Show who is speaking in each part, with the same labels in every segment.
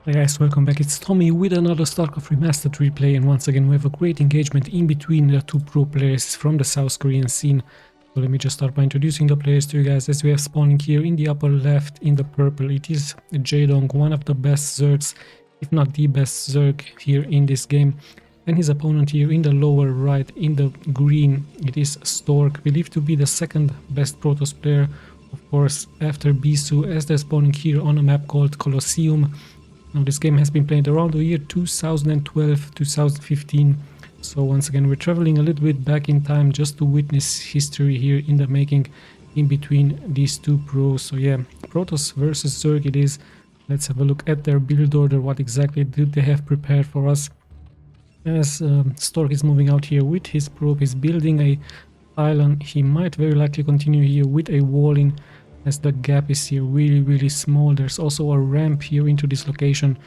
Speaker 1: Hey guys, welcome back. It's Tommy with another Starcraft Remastered replay, and once again we have a great engagement in between the two pro players from the South Korean scene. So let me just start by introducing the players to you guys. As we have spawning here in the upper left in the purple, it is JAEDONG, one of the best Zergs, if not the best Zerg here in this game. And his opponent here in the lower right in the green, it is STORK, believed to be the second best Protoss player, of course, after Bisu, as they're spawning here on a map called Colosseum. Now this game has been played around the year 2012-2015, so once again we're traveling a little bit back in time just to witness history here in the making in between these two pros. So yeah, Protoss versus Zerg it is. Let's have a look at their build order, what exactly did they have prepared for us. As STORK is moving out here with his probe, he's building a pylon. He might very likely continue here with a walling, as the gap is here really small. There's also a ramp here into this location,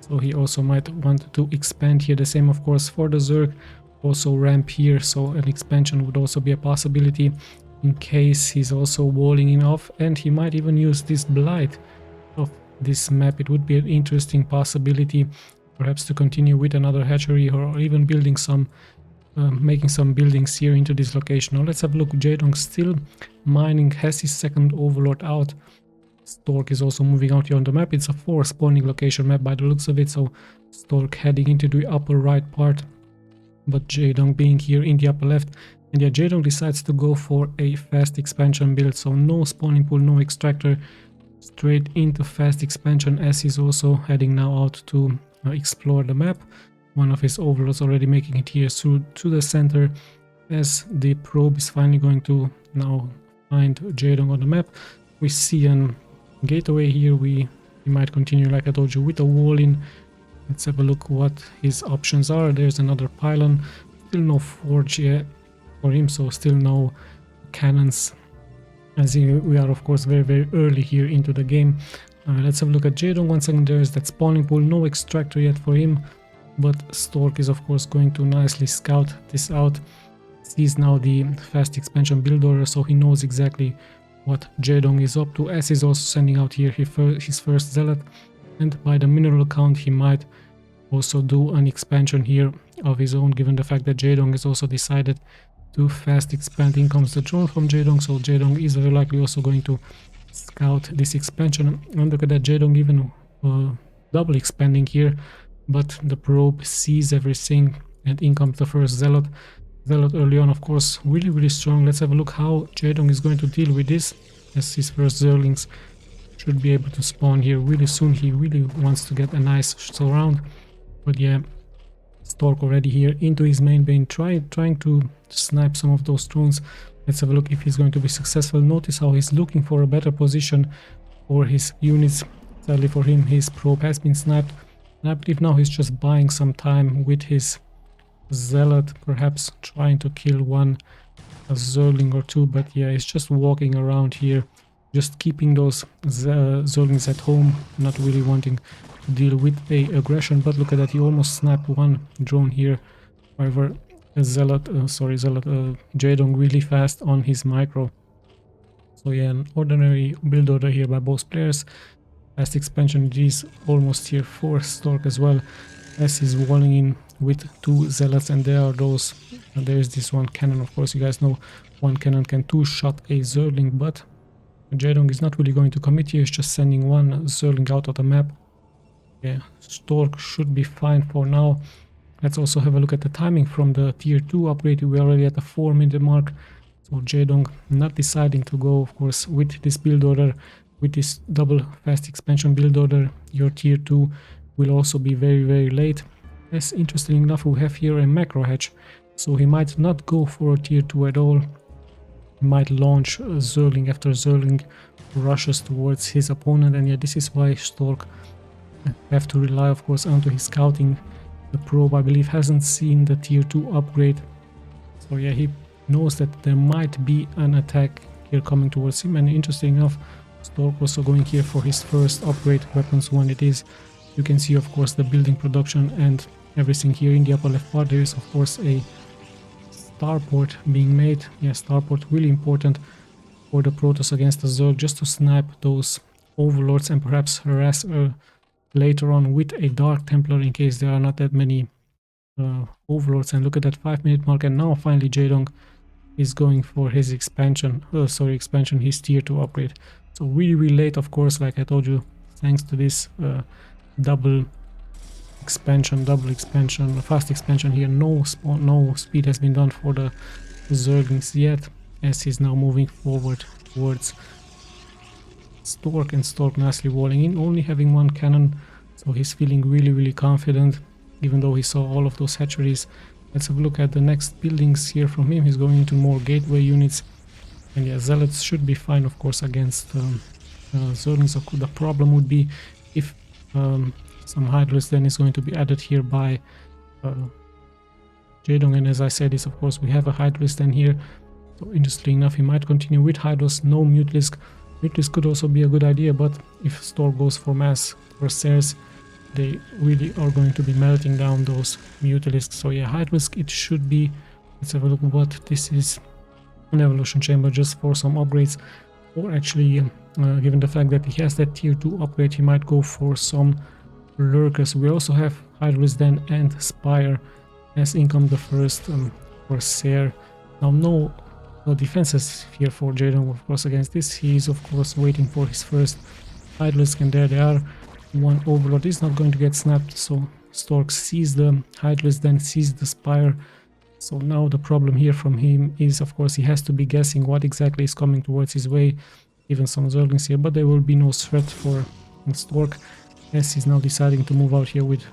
Speaker 1: so he also might want to expand here. The same of course for the Zerg, also ramp here, so an expansion would also be a possibility in case he's also walling in off, and he might even use this blight of this map. It would be an interesting possibility, perhaps to continue with another hatchery or even building some making some buildings here into this location. Now let's have a look. JAEDONG still mining, has his second overlord out. STORK is also moving out here on the map. It's a 4 spawning location map by the looks of it, so STORK heading into the upper right part, but JAEDONG being here in the upper left. And yeah, JAEDONG decides to go for a fast expansion build, so no spawning pool, no extractor, straight into fast expansion, as he's also heading now out to explore the map. One of his overlords already making it here through to the center, as the probe is finally going to now find JAEDONG on the map. We see an gateway here. We might continue, like I told you, with a wall in. Let's have a look what his options are. There's another pylon, still no forge yet for him, so still no cannons, as we are of course very early here into the game. Let's have a look at JAEDONG. Once again, there's that spawning pool, no extractor yet for him, but STORK is of course going to nicely scout this out. Sees now the fast expansion build order, so he knows exactly what JAEDONG is up to, as he's also sending out here his first zealot, and by the mineral count he might also do an expansion here of his own, given the fact that JAEDONG has also decided to fast expand. In comes the drone from JAEDONG, so JAEDONG is very likely also going to scout this expansion. And look at that, JAEDONG even double expanding here, but the probe sees everything, and in comes the first zealot. Zealot early on, of course, really strong. Let's have a look how JAEDONG is going to deal with this, as his first Zerglings should be able to spawn here really soon. He really wants to get a nice surround, but yeah, STORK already here into his main base, trying to snipe some of those drones. Let's have a look if he's going to be successful. Notice how he's looking for a better position for his units. Sadly for him, his probe has been sniped. And I believe now he's just buying some time with his zealot, perhaps trying to kill a Zergling or two, but yeah, he's just walking around here, just keeping those Zerglings at home, not really wanting to deal with a aggression. But look at that, he almost snapped one drone here. However, JAEDONG really fast on his micro. So yeah, an ordinary build order here by both players. Fast expansion is almost here for STORK as well, as he's walling in with 2 zealots, and there is this one cannon. Of course, you guys know one cannon can 2-shot a Zergling, but JAEDONG is not really going to commit here. He's just sending one Zergling out of the map. Yeah, STORK should be fine for now. Let's also have a look at the timing from the tier 2 upgrade. We're already at the 4-minute mark, so JAEDONG not deciding to go, of course, with this build order. With this double fast expansion build order, your tier 2 will also be very late. As interesting enough, we have here a macro hatch, so he might not go for a tier 2 at all. He might launch Zergling after Zergling rushes towards his opponent, and yeah, this is why STORK have to rely, of course, onto his scouting. The probe, I believe, hasn't seen the tier 2 upgrade, so yeah, he knows that there might be an attack here coming towards him. And interesting enough, STORK also going here for his first upgrade weapons one it is. You can see of course the building production and everything here in the upper left part. There is of course a starport being made. Yeah, starport really important for the Protoss against the Zerg, just to snipe those overlords and perhaps harass later on with a Dark Templar in case there are not that many overlords. And look at that 5-minute mark, and now finally JAEDONG is going for his expansion, his tier 2 upgrade. So really late, of course, like I told you, thanks to this double expansion, fast expansion here. No speed has been done for the Zerglings yet, as he's now moving forward towards Stork, and Stork nicely walling in, only having one cannon, so he's feeling really confident, even though he saw all of those hatcheries. Let's have a look at the next buildings here from him. He's going into more gateway units, and yeah, Zealots should be fine, of course, against Zerglings. The problem would be if some Hydras then is going to be added here by JAEDONG, and as I said, is of course we have a Hydras then here. So interestingly enough, he might continue with Hydras, no Mutalisk. Mutalisk could also be a good idea, but if Stork goes for mass Corsairs, they really are going to be melting down those Mutalisks. So yeah, Hydrisk it should be. Let's have a look what this is. An evolution chamber just for some upgrades, or actually given the fact that he has that tier 2 upgrade, he might go for some lurkers. We also have Hydrisk then and Spire as income the first Corsair. Now no defenses here for JAEDONG, of course, against this. He is of course waiting for his first Hydrisk, and there they are. One overlord is not going to get snapped, so Stork sees the Hydrisk, then sees the Spire. So now the problem here from him is, of course, he has to be guessing what exactly is coming towards his way. Even some Zerglings here, but there will be no threat for Stork, as he's now deciding to move out here with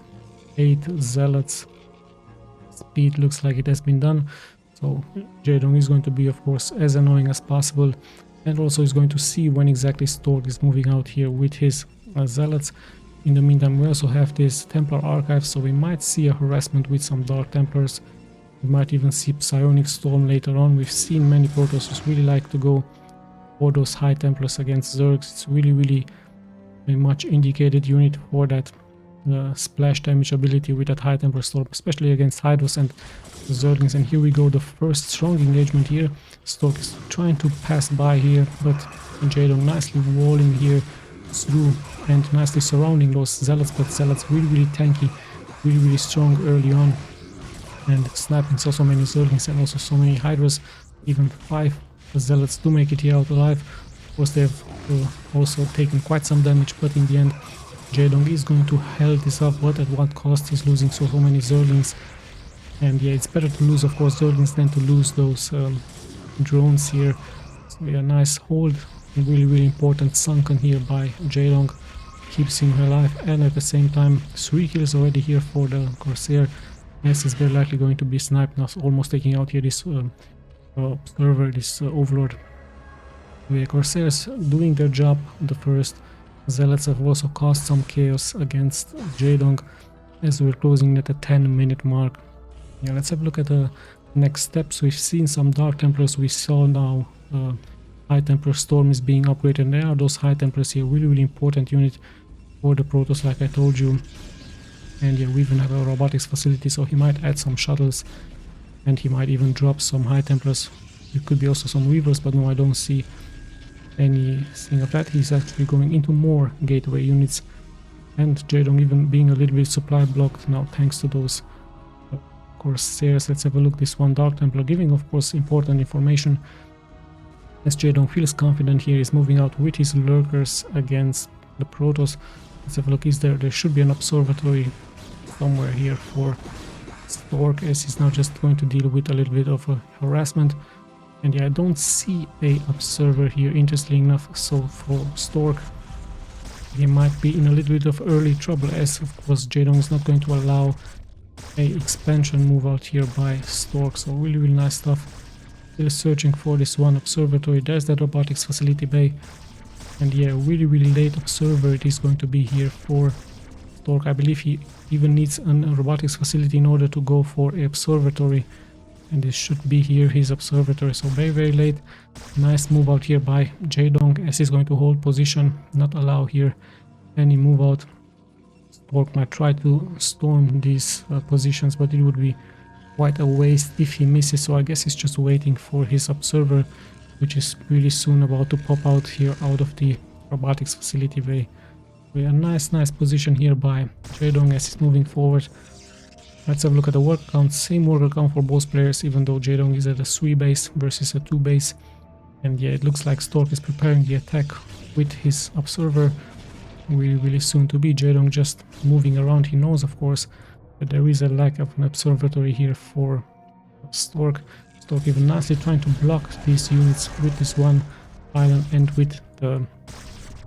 Speaker 1: 8 Zealots. Speed looks like it has been done, so JAEDONG is going to be, of course, as annoying as possible, and also is going to see when exactly Stork is moving out here with his Zealots. In the meantime, we also have this Templar Archive, so we might see a harassment with some Dark Templars. We might even see Psionic Storm later on. We've seen many Protoss really like to go for those High Templars against Zergs. It's really a much indicated unit for that splash damage ability with that High Templar Storm, especially against Hydras and Zerglings. And here we go, the first strong engagement here. Stork is trying to pass by here, but JAEDONG nicely walling here through and nicely surrounding those Zealots, but Zealots really tanky, really strong early on, and snapping so many Zerglings and also so many Hydras. Even 5 Zealots do make it here out alive. Of course, they've also taken quite some damage, but in the end JAEDONG is going to hold this up, but at what cost? He's losing so many Zerglings, and yeah, it's better to lose, of course, Zerglings than to lose those drones here. So yeah, nice hold, really important sunken here by JAEDONG, keeps him alive, and at the same time 3 kills already here for the Corsair, as is very likely going to be sniped now, almost taking out here this observer, this overlord. The Corsairs doing their job. The first Zealots have also caused some chaos against JAEDONG as we're closing at the 10-minute mark. Yeah, let's have a look at the next steps. We've seen some Dark Templars. We saw now High Templar Storm is being upgraded, and there are those High Templars here, really important unit for the Protoss, like I told you. And yeah, we even have a robotics facility, so he might add some shuttles, and he might even drop some High Templars. It could be also some Weavers, but no, I don't see anything of that. He's actually going into more gateway units, and JAEDONG even being a little bit supply blocked now thanks to those Corsairs. Let's have a look. This one Dark Templar giving, of course, important information, as JAEDONG feels confident here. Is moving out with his lurkers against the Protoss. Let's have a look. Is there should be an observatory somewhere here for Stork, as he's now just going to deal with a little bit of a harassment. And yeah, I don't see a observer here, interestingly enough. So for Stork, he might be in a little bit of early trouble, as of course JAEDONG is not going to allow a expansion move out here by Stork. So really nice stuff. Still searching for this one observatory. There's that robotics facility bay, and yeah, really late observer it is going to be here for Stork. I believe he even needs a robotics facility in order to go for a observatory, and this should be here his observatory. So very late. Nice move out here by JAEDONG, as he's going to hold position, not allow here any move out. Stork might try to storm these positions, but it would be quite a waste if he misses. So I guess he's just waiting for his observer, which is really soon about to pop out here out of the robotics facility bay. We have a nice position here by JAEDONG as he's moving forward. Let's have a look at the work count. Same worker count for both players, even though JAEDONG is at a 3 base versus a 2 base. And yeah, it looks like STORK is preparing the attack with his observer really soon to be. JAEDONG just moving around. He knows, of course, that there is a lack of an observatory here for STORK. STORK even nicely trying to block these units with this one island and with the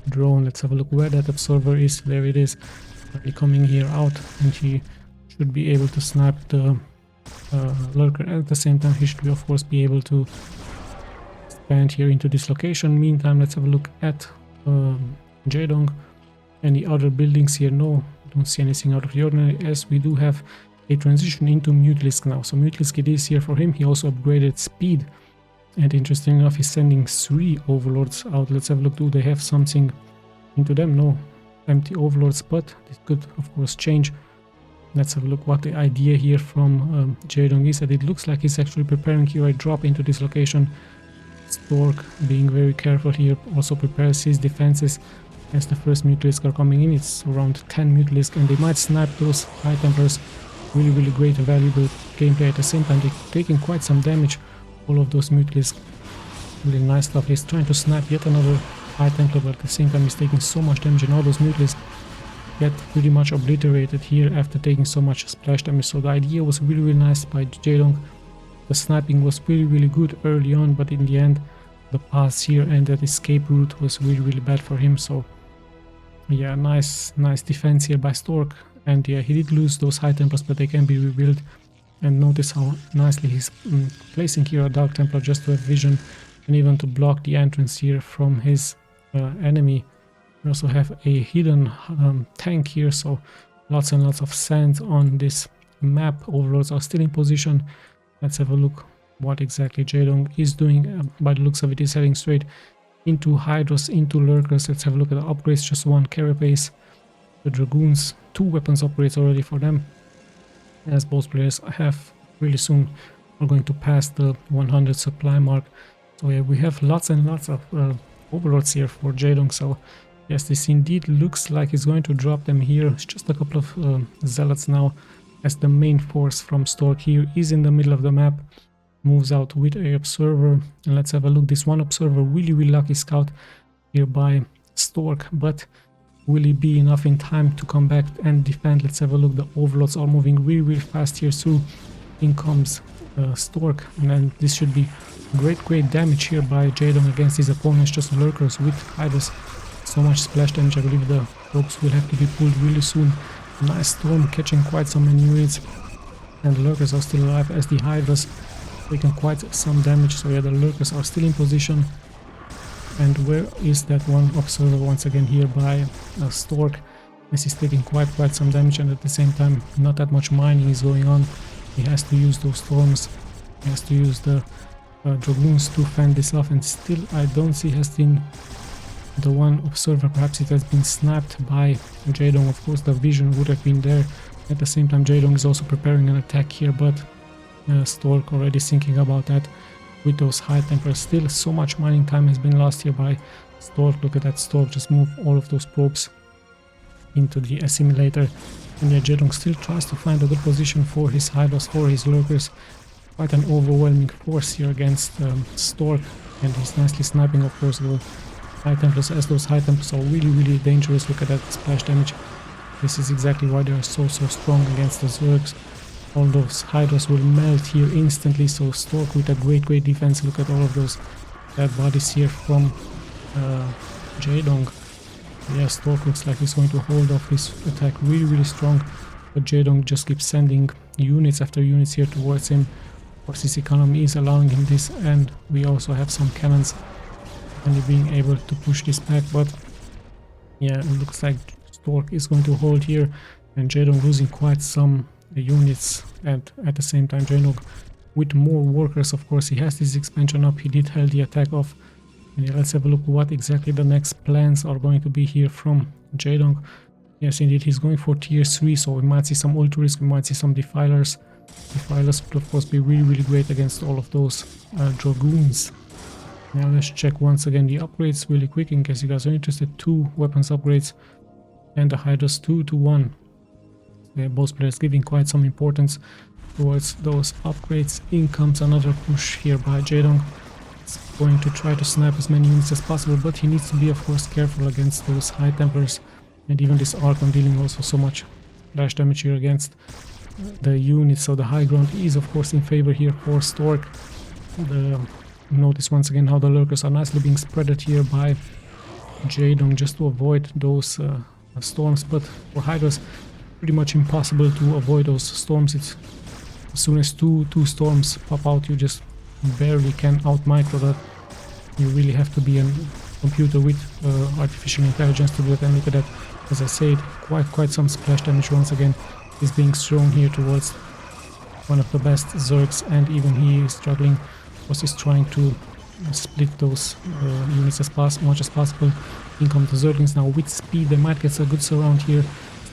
Speaker 1: drone. Let's have a look where that observer is. There it is, coming here out, and he should be able to snipe the lurker. At the same time, he should of course be able to expand here into this location. Meantime, let's have a look at JAEDONG. Any other buildings here? No, don't see anything out of the ordinary, as we do have a transition into Mutalisk now. So Mutalisk it is here for him. He also upgraded speed, and interesting enough, he's sending 3 overlords out. Let's have a look. Do they have something into them? No, empty overlords, but this could of course change. Let's have a look what the idea here from JAEDONG is. That it looks like he's actually preparing here a drop into this location. STORK being very careful here, also prepares his defenses as the first Mutalisk are coming in. It's around 10 Mutalisk, and they might snipe those High Templars. Really great, valuable gameplay. At the same time, they're taking quite some damage, all of those Mutalisk. Really nice stuff. He's trying to snipe yet another High Templar, but at the same time he's taking so much damage, and all those Mutalisk get pretty much obliterated here after taking so much splash damage. So the idea was really nice by JAEDONG. The sniping was really good early on, but in the end the pass here and that escape route was really bad for him. So yeah, nice defense here by STORK. And yeah, he did lose those High Templars, but they can be rebuilt. And notice how nicely he's placing here a Dark Templar just to have vision and even to block the entrance here from his enemy. We also have a hidden tank here, so lots and lots of sand on this map. Overlords are still in position. Let's have a look what exactly JAEDONG is doing. By the looks of it, he's heading straight into Hydras, into Lurkers. Let's have a look at the upgrades. Just 1 carapace. The Dragoons, 2 weapons upgrades already for them, as both players have really soon are going to pass the 100 supply mark. So yeah, we have lots and lots of overlords here for JAEDONG. So yes, this indeed looks like he's going to drop them here. It's just a couple of zealots now, as the main force from STORK here is in the middle of the map, moves out with a observer. And let's have a look. This one observer, really lucky scout here by STORK, but will it be enough in time to come back and defend? Let's have a look. The overlords are moving really fast here through. In comes STORK, and then this should be great damage here by JAEDONG against his opponents. Just lurkers with Hydras. So much splash damage. I believe the ropes will have to be pulled really soon. Nice storm catching quite so many units, and the lurkers are still alive as the Hydras taking quite some damage. So yeah, the lurkers are still in position. And where is that one observer once again here by STORK, as he's taking quite some damage, and at the same time not that much mining is going on. He has to use those storms, he has to use the Dragoons to fend this off, and still I don't see has been the one observer. Perhaps it has been sniped by JAEDONG. Of course the vision would have been there. At the same time JAEDONG is also preparing an attack here, but STORK already thinking about that with those High Templars. Still so much mining time has been lost here by STORK. Look at that, STORK just move all of those probes into the assimilator, and yeah, JAEDONG still tries to find a good position for his Hydras, for his lurkers. Quite an overwhelming force here against STORK, and he's nicely sniping of course the High Templars, as those High Templars are really dangerous. Look at that splash damage. This is exactly why they are so strong against the Zergs. All those Hydras will melt here instantly, so STORK with a great defense. Look at all of those dead bodies here from JAEDONG. Yeah, STORK looks like he's going to hold off his attack really strong, but JAEDONG just keeps sending units after units here towards him. Of course his economy is allowing him this, and we also have some cannons only being able to push this back. But yeah, it looks like STORK is going to hold here, and JAEDONG losing quite some units, and at the same time JAEDONG with more workers. Of course he has this expansion up, he did hold the attack off. And yeah, let's have a look what exactly the next plans are going to be here from JAEDONG. Yes, indeed, he's going for tier 3, so we might see some ultra-risk, we might see some defilers. Defilers would of course be really great against all of those Dragoons. Now let's check once again the upgrades really quick, in case you guys are interested. 2 weapons upgrades and the Hydras 2-1. Yeah, both players giving quite some importance towards those upgrades. In comes another push here by Jaedong. It's going to try to snap as many units as possible, but he needs to be, of course, careful against those High Templars and even this Archon dealing also so much flash damage here against the units. So the high ground is, of course, in favor here for Stork. Notice once again how the lurkers are nicely being spreaded here by Jaedong just to avoid those storms, but for Hydras pretty much impossible to avoid those storms. It's as soon as two storms pop out, you just barely can out micro that. You really have to be a computer with artificial intelligence to do that. And look at that, as I said, quite some splash damage once again is being thrown here towards one of the best Zergs, and even he is struggling because he's trying to split those units as much as possible. In come the Zerglings now with speed. They might get a good surround here.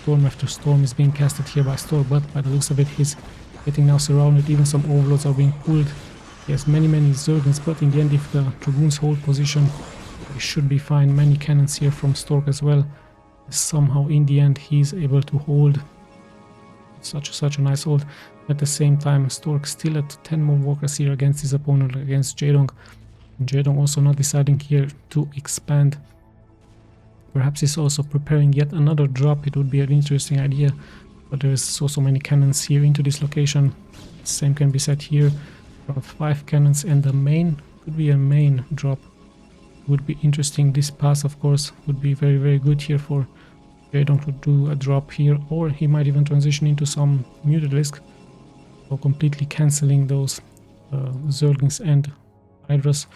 Speaker 1: Storm after storm is being casted here by Stork, but by the looks of it, he's getting now surrounded. Even some overloads are being pulled. He has many Zerglings, but in the end, if the Dragoons hold position, they should be fine. Many cannons here from Stork as well. Somehow in the end, he's able to hold such a nice hold. At the same time, Stork still at 10 more walkers here against his opponent, against Jaedong. Jaedong also not deciding here to expand. Perhaps he's also preparing yet another drop. It would be an interesting idea, but there's so many cannons here into this location. Same can be said here. Around 5 cannons, and the main could be a main drop. Would be interesting. This pass, of course, would be very good here for Jaedong to do a drop here, or he might even transition into some Mutalisk, or completely cancelling those Zerglings and Hydras.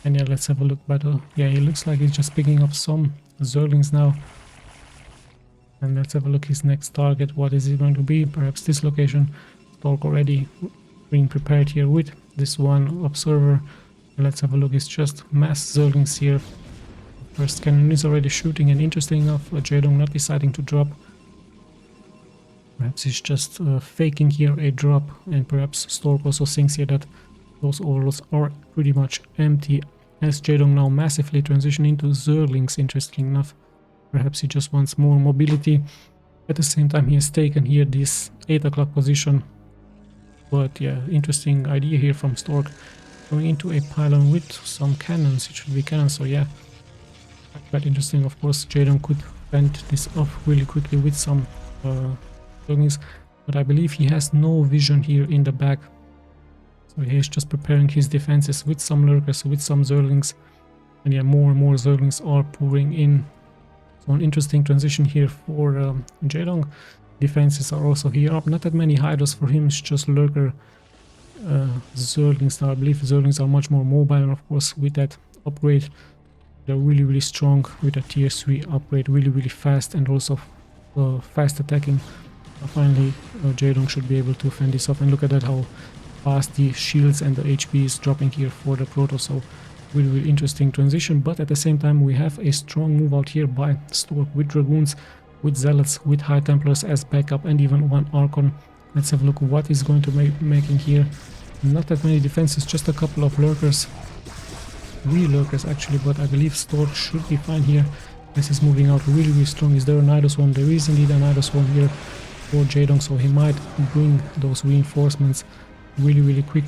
Speaker 1: And yeah, let's have a look. But yeah, it looks like he's just picking up some Zerglings now. And let's have a look his next target. What is it going to be? Perhaps this location. Stork already being prepared here with this one observer. And let's have a look. It's just mass Zerglings here. First cannon is already shooting, and interesting enough, Jaedong not deciding to drop. Perhaps he's just faking here a drop, and perhaps Stork also thinks here that those overloads are pretty much empty, as Jaedong now massively transitioning into Zerglings. Interesting enough, perhaps he just wants more mobility. At the same time, he has taken here this 8 o'clock position. But yeah, interesting idea here from Stork, going into a pylon with some cannons. It should be cannons, so yeah, quite interesting. Of course, Jaedong could fend this off really quickly with some Zerglings, but I believe he has no vision here in the back. So he's just preparing his defenses with some lurkers, with some Zerglings, and yeah, more and more Zerglings are pouring in. So an interesting transition here for Jaedong. Defenses are also here up. Not that many Hydras for him, it's just lurker Zerglings now. I believe Zerglings are much more mobile, and of course with that upgrade, they're really strong with a tier 3 upgrade, really fast, and also fast attacking. Finally, Jaedong should be able to fend this off, and look at that, how fast the shields and the HP is dropping here for the Protoss. So really interesting transition, but at the same time we have a strong move out here by Stork with Dragoons, with Zealots, with High Templars as backup, and even one Archon. Let's have a look what is going to making here. Not that many defenses, just a couple of lurkers. 3 lurkers actually, but I believe Stork should be fine here. This is moving out really strong. Is there a Nidus Swarm? There is indeed a Nidus Swarm here for Jaedong, so he might bring those reinforcements really quick,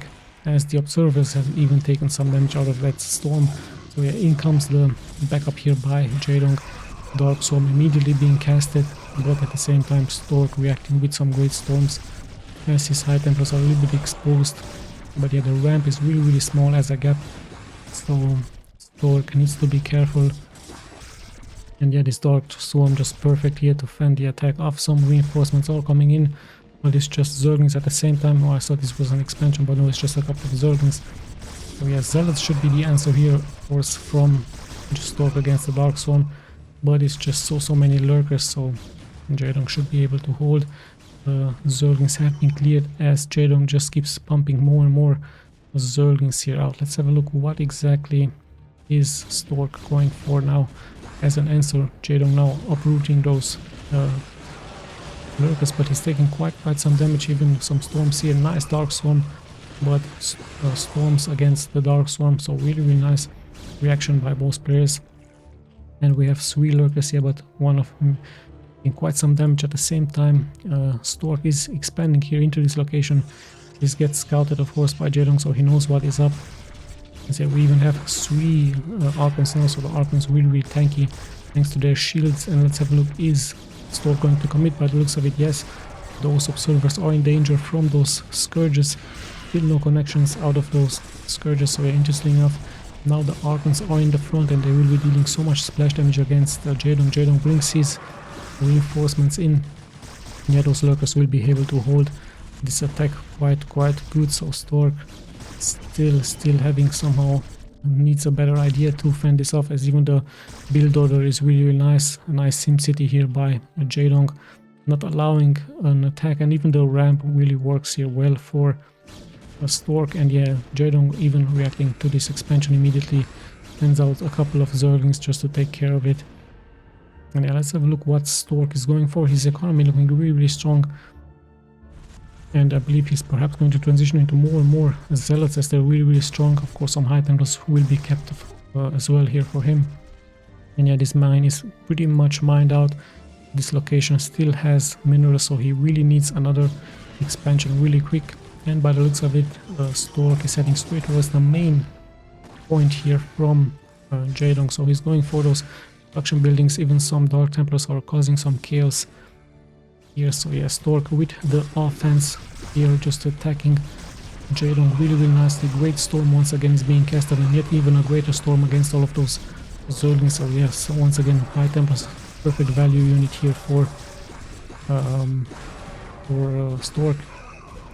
Speaker 1: as the observers have even taken some damage out of that storm. So yeah, in comes the backup here by Jaedong. Dark Swarm immediately being casted, but at the same time Stork reacting with some great storms, as his High Templars are a little bit exposed. But yeah, the ramp is really small as a gap, so Stork needs to be careful. And yeah, this Dark Swarm just perfect here to fend the attack off. Some reinforcements are coming in, but it's just Zerglings at the same time. Oh, I thought this was an expansion, but no, it's just a couple of Zerglings. So yeah, Zealots should be the answer here, of course, from just Stork against the Dark Swarm. But it's just so many lurkers, so Jaedong should be able to hold. Zerglings have been cleared, as Jaedong just keeps pumping more and more Zerglings here out. Let's have a look what exactly is Stork going for now as an answer. Jaedong now uprooting those lurkers, but he's taking quite some damage, even some storms here. Nice Dark Swarm, but storms against the Dark Swarm, so really nice reaction by both players. And we have 3 lurkers here, but one of them doing quite some damage at the same time. Stork is expanding here into this location. This gets scouted, of course, by JAEDONG, so he knows what is up. And so we even have 3 Archons now, so the Archons will be tanky thanks to their shields. And let's have a look, is Stork going to commit? By the looks of it, yes. Those observers are in danger from those Scourges. Still no connections out of those Scourges, so yeah, interesting enough. Now the Archons are in the front and they will be dealing so much splash damage against JAEDONG. JAEDONG brings his reinforcements in. Yeah, those lurkers will be able to hold this attack quite good, so Stork still having somehow needs a better idea to fend this off, as even the build order is really nice. A nice sim city here by JAEDONG, not allowing an attack, and even the ramp really works here well for Stork. And yeah, JAEDONG even reacting to this expansion immediately sends out a couple of Zerglings just to take care of it. And yeah, let's have a look what Stork is going for. His economy looking really strong, and I believe he's perhaps going to transition into more and more Zealots as they're really strong. Of course, some High Templars will be kept as well here for him. And yeah, this mine is pretty much mined out. This location still has minerals, so he really needs another expansion really quick. And by the looks of it, Stork is heading straight towards the main point here from JAEDONG, so he's going for those production buildings. Even some Dark Templars are causing some chaos here, so yeah, Stork with the offense here, just attacking JAEDONG really nicely. Great storm once again is being casted, and yet even a greater storm against all of those Zerglings. So yes, so once again, High Templars, perfect value unit here for Stork.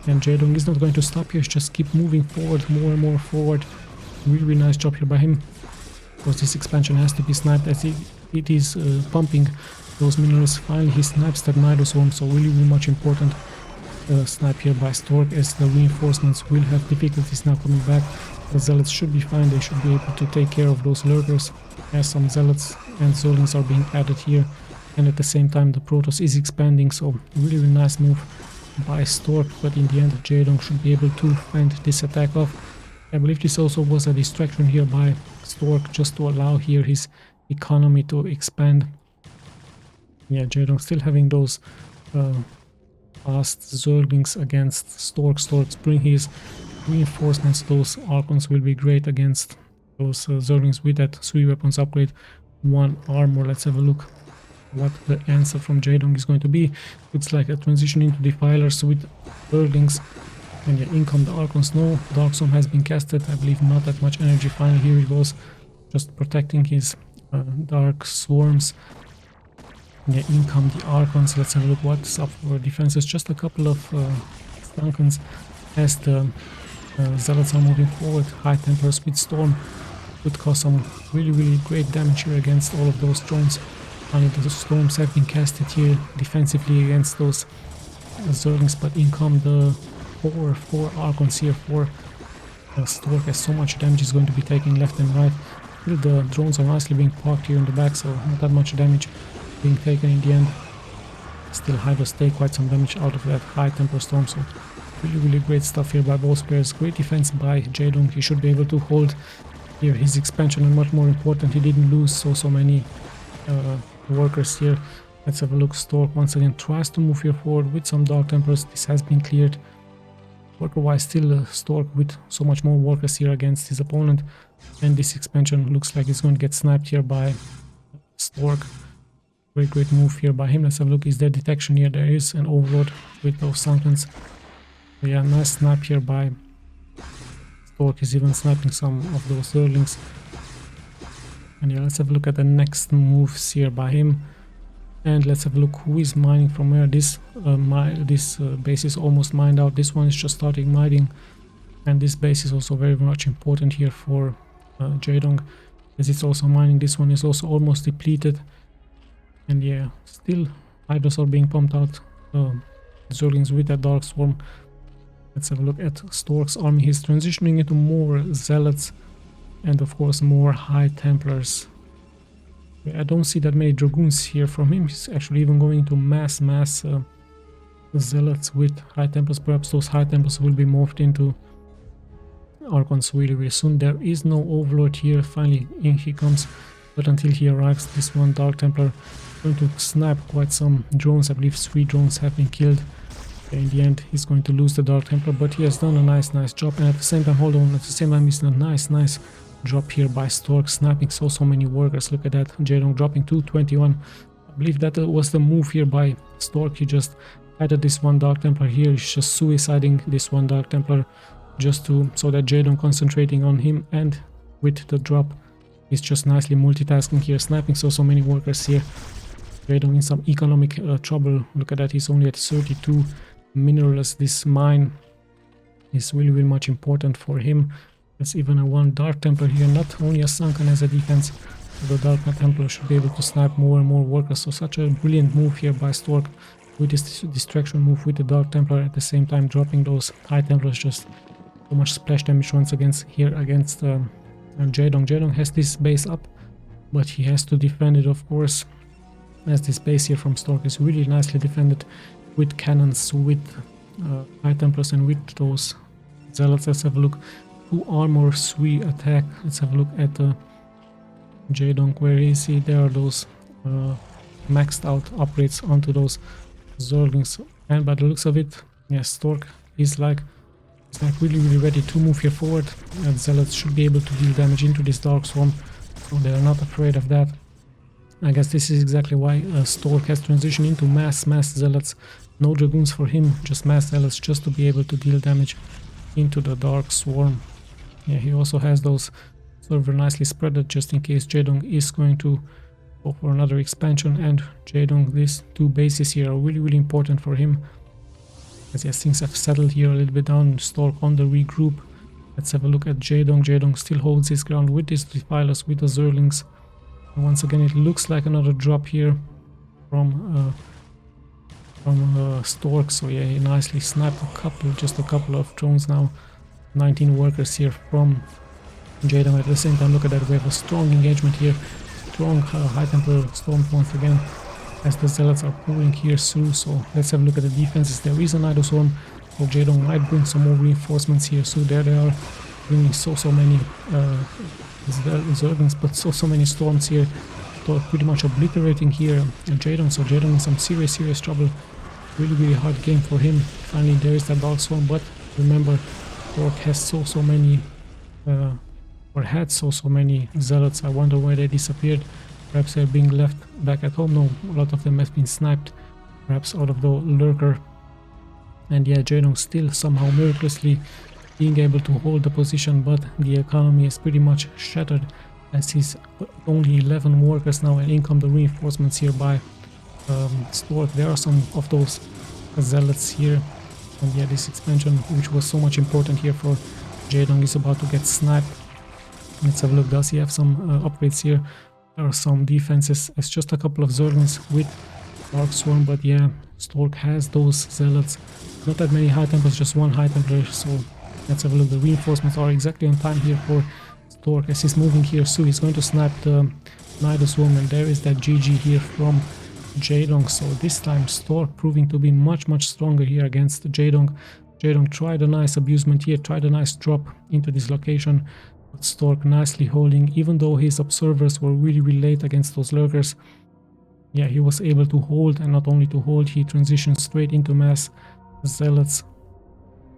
Speaker 1: And JAEDONG is not going to stop here, just keep moving forward, more and more forward. Really nice job here by him. Of course, this expansion has to be sniped as it is pumping those minerals. Finally, he snipes that Nidoswarm, so really much important snipe here by Stork, as the reinforcements will have difficulties now coming back. The Zealots should be fine, they should be able to take care of those lurkers, as some Zealots and Zerglings are being added here. And at the same time, the Protoss is expanding, so really nice move by Stork, but in the end, JAEDONG should be able to fend this attack off. I believe this also was a distraction here by Stork, just to allow here his economy to expand. Yeah, JAEDONG still having those fast Zerglings against Stork. Stork's bring his reinforcements. Those Archons will be great against those Zerglings with that 3 weapons upgrade, 1 armor. Let's have a look what the answer from JAEDONG is going to be. Looks like a transition into Defilers with Zerglings. And yeah, income the Archons. No, Darkstorm has been casted. I believe not that much energy. Finally, here he goes, just protecting his Dark Swarms. Yeah, income the Archons. Let's have a look what's up for defenses. Just a couple of Stankens as the Zealots are moving forward. High Templars with Storm would cause some really great damage here against all of those drones. And the Storms have been casted here defensively against those Zerglings, but income the 4 Archons here for Stork, as so much damage is going to be taken left and right. Still, the drones are nicely being parked here in the back, so not that much damage being taken in the end. Still, Hydras take quite some damage out of that High Templar Storm, so really great stuff here by both players. Great defense by JAEDONG. He should be able to hold here his expansion, and much more important, he didn't lose so many workers here. Let's have a look. Stork once again tries to move here forward with some Dark Templars. This has been cleared. Worker-wise, still Stork with so much more workers here against his opponent, and this expansion looks like it's going to get sniped here by Stork. Great move here by him. Let's have a look. Is there detection here? There is an Overlord with those Sankens. So yeah, nice snipe here by Stork. Is even sniping some of those Zerglings. And yeah, let's have a look at the next moves here by him. And let's have a look who is mining from where. This base is almost mined out. This one is just starting mining, and this base is also very much important here for JAEDONG, as it's also mining. This one is also almost depleted, and yeah, still Hydras are being pumped out. Zerglings with that Dark Swarm. Let's have a look at Stork's army. He's transitioning into more Zealots and of course more High Templars. I don't see that many Dragoons here from him. He's actually even going to mass Zealots with High Templars. Perhaps those High Templars will be morphed into Archons really soon. There is no Overlord here. Finally in he comes, but until he arrives, this one Dark Templar going to snipe quite some drones. I believe 3 drones have been killed. In the end, he's going to lose the Dark Templar, but he has done a nice job. And at the same time, hold on, at the same time, it's a nice drop here by Stork, sniping so many workers. Look at that, Jaedong dropping 221. I believe that was the move here by Stork. He just added this one Dark Templar here. He's just suiciding this one Dark Templar just so that Jaedong concentrating on him, and with the drop, he's just nicely multitasking here, sniping so many workers here. Jaedong in some economic trouble. Look at that, he's only at 32 minerals. This mine is really much important for him. There's even a one Dark Templar here, not only a sunken as a defense. The Dark Templar should be able to snipe more and more workers. So such a brilliant move here by Stork with this distraction move with the Dark Templar, at the same time dropping those High Templars. Just so much splash damage once against Jaedong. Jaedong has this base up, but he has to defend it, of course, as this base here from Stork is really nicely defended with cannons, with High Templars, and with those Zealots. Let's have a look. 2 armor, 3 attack. Let's have a look at Jaedong. Where is he? There are those maxed out upgrades onto those Zerglings. And by the looks of it, yes, Stork is like really ready to move here forward. And Zealots should be able to deal damage into this Dark Swarm, so they are not afraid of that. I guess this is exactly why Stork has transitioned into mass Zealots. No Dragoons for him, just mass Zealots, just to be able to deal damage into the Dark Swarm. Yeah, he also has those server nicely spread just in case Jaedong is going to go for another expansion. And Jaedong, these 2 bases here are really important for him, as yes, things have settled here a little bit down. Stork on the regroup. Let's have a look at Jaedong. Jaedong still holds his ground with these defilers, with the Zerglings. And once again, it looks like another drop here from Stork. So yeah, he nicely sniped just a couple of drones now. 19 workers here from Jaedong. At the same time, look at that, we have a strong engagement here. Strong High Templar storm once again, as the Zealots are pouring here through. So let's have a look at the defenses. There is an Idol Swarm, so Jaedong might bring some more reinforcements here. So there they are, bringing so many Zerglings, but so many storms here. So pretty much obliterating here Jaedong. So Jaedong in some serious trouble. Really hard game for him. Finally, there is that Dark Swarm, but remember, Stork has so many or had so many Zealots. I wonder where they disappeared. Perhaps they're being left back at home. No, a lot of them have been sniped, perhaps out of the lurker. And yeah, Jaedong still somehow miraculously being able to hold the position, but the economy is pretty much shattered, as he's only 11 workers now, and in come the reinforcements here by Stork. There are some of those Zealots here, and yeah, this expansion, which was so much important here for Jaedong, is about to get sniped. Let's have a look. Does he have some upgrades here? There are some defenses. It's just a couple of Zerglings with Dark Swarm, but yeah, Stork has those Zealots. Not that many High Templars, just one High Templar. So let's have a look. The reinforcements are exactly on time here for Stork as he's moving here. So he's going to snipe the Idol Swarm, and there is that GG here from Jaedong. So this time Stork proving to be much stronger here against Jaedong. Jaedong tried a nice abusement here, tried a nice drop into this location, but Stork nicely holding, even though his observers were really late against those lurkers. Yeah, he was able to hold, and not only to hold, he transitioned straight into mass Zealots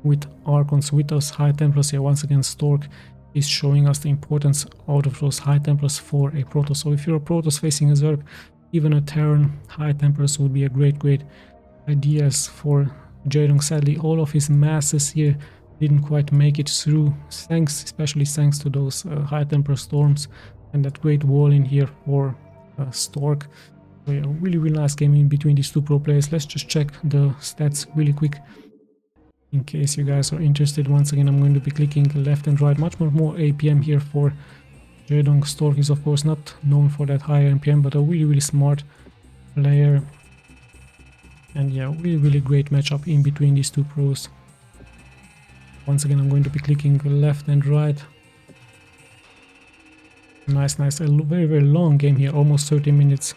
Speaker 1: with Archons, with those High Templars here. Once again, Stork is showing us the importance out of those High Templars for a Protoss. So if you're a Protoss facing a Zerg, even a Terran, High Templars would be a great ideas for Jaedong. Sadly, all of his masses here didn't quite make it through, especially thanks to those High Templar storms and that great wall in here for Stork. So yeah, really nice game in between these 2 pro players. Let's just check the stats really quick, in case you guys are interested. Once again, I'm going to be clicking left and right. Much more APM here for Jaedong. Stork is of course not known for that higher NPM, but a really smart player. And yeah, really great matchup in between these 2 pros. Once again, I'm going to be clicking left and right. Nice. A very long game here, almost 30 minutes.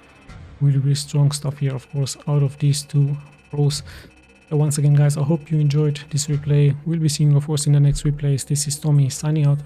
Speaker 1: Really strong stuff here, of course, out of these 2 pros. So once again, guys, I hope you enjoyed this replay. We'll be seeing you, of course, in the next replays. This is Tommy signing out.